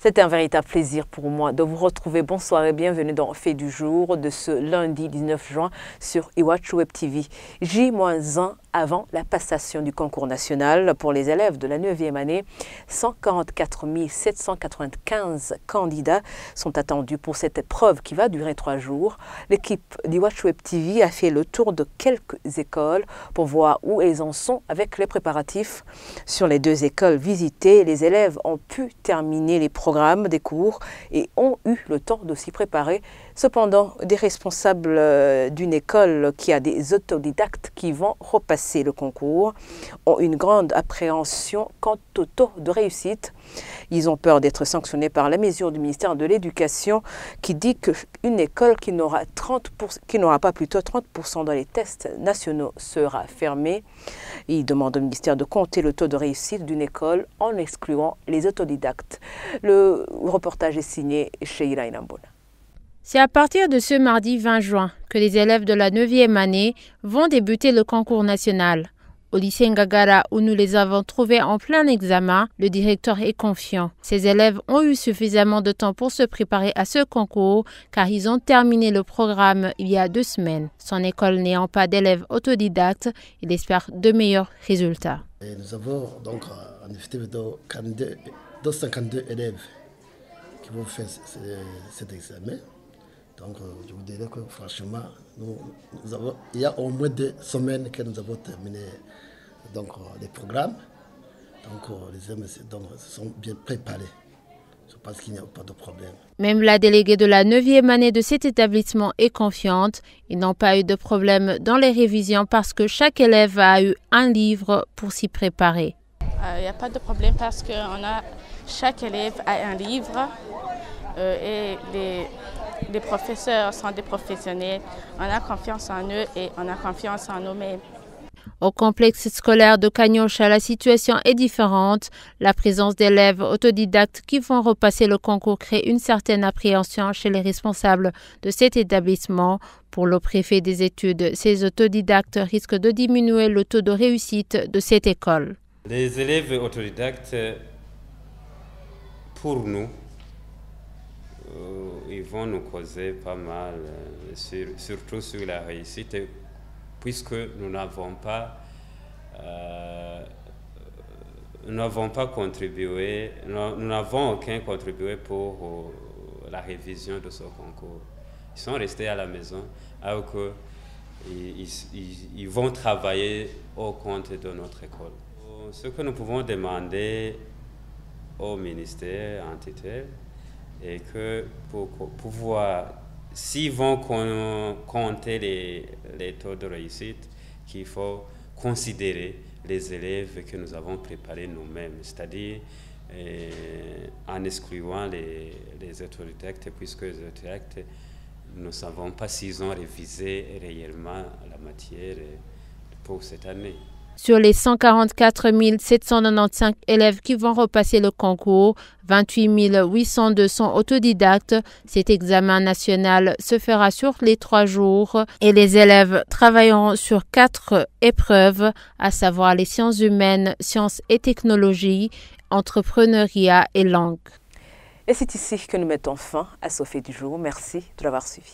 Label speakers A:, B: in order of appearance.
A: C'est un véritable plaisir pour moi de vous retrouver. Bonsoir et bienvenue dans Fait du jour de ce lundi 19 juin sur Iwachu Web TV. J-1 avant la passation du concours national pour les élèves de la 9e année. 144 795 candidats sont attendus pour cette épreuve qui va durer 3 jours. L'équipe d'Iwachu Web TV a fait le tour de quelques écoles pour voir où elles en sont avec les préparatifs. Sur les 2 écoles visitées, les élèves ont pu terminer les programmes des cours et ont eu le temps de s'y préparer. Cependant, des responsables d'une école qui a des autodidactes qui vont repasser le concours ont une grande appréhension quant au taux de réussite. Ils ont peur d'être sanctionnés par la mesure du ministère de l'Éducation qui dit qu'une école qui n'aura pas plutôt 30% dans les tests nationaux sera fermée. Ils demandent au ministère de compter le taux de réussite d'une école en excluant les autodidactes. Le reportage est signé Sheila Inambola.
B: C'est à partir de ce mardi 20 juin que les élèves de la 9e année vont débuter le concours national. Au lycée Ngagara, où nous les avons trouvés en plein examen, le directeur est confiant. Ces élèves ont eu suffisamment de temps pour se préparer à ce concours car ils ont terminé le programme il y a 2 semaines. Son école n'ayant pas d'élèves autodidactes, il espère de meilleurs résultats.
C: Et nous avons donc en effet 252 élèves qui vont faire cet examen. Donc, je vous dirais que franchement, il y a au moins 2 semaines que nous avons terminé les programmes. Donc, les élèves sont bien préparés. Je pense qu'il n'y a pas de problème.
B: Même la déléguée de la 9e année de cet établissement est confiante. Ils n'ont pas eu de problème dans les révisions parce que chaque élève a eu un livre pour s'y préparer.
D: Il n'y a pas de problème parce que chaque élève a un livre et les professeurs sont des professionnels. On a confiance en eux et on a confiance en nous-mêmes.
B: Au complexe scolaire de Kanyosha, la situation est différente. La présence d'élèves autodidactes qui vont repasser le concours crée une certaine appréhension chez les responsables de cet établissement. Pour le préfet des études, ces autodidactes risquent de diminuer le taux de réussite de cette école.
E: Les élèves autodidactes, pour nous, ils vont nous causer pas mal, surtout sur la réussite, puisque nous n'avons pas contribué, nous n'avons aucun contribué pour la révision de ce concours. Ils sont restés à la maison alors qu'ils vont travailler au compte de notre école. Ce que nous pouvons demander au ministère en tutelle est que pour pouvoir, s'ils vont compter les taux de réussite, qu'il faut considérer les élèves que nous avons préparés nous-mêmes, c'est-à-dire en excluant les autodidactes, puisque les autodidactes, nous ne savons pas s'ils ont révisé réellement la matière pour cette année.
B: Sur les 144 795 élèves qui vont repasser le concours, 28 802 sont autodidactes. Cet examen national se fera sur les 3 jours et les élèves travailleront sur 4 épreuves, à savoir les sciences humaines, sciences et technologies, entrepreneuriat et langue.
A: Et c'est ici que nous mettons fin à ce Fait du jour. Merci de l'avoir suivi.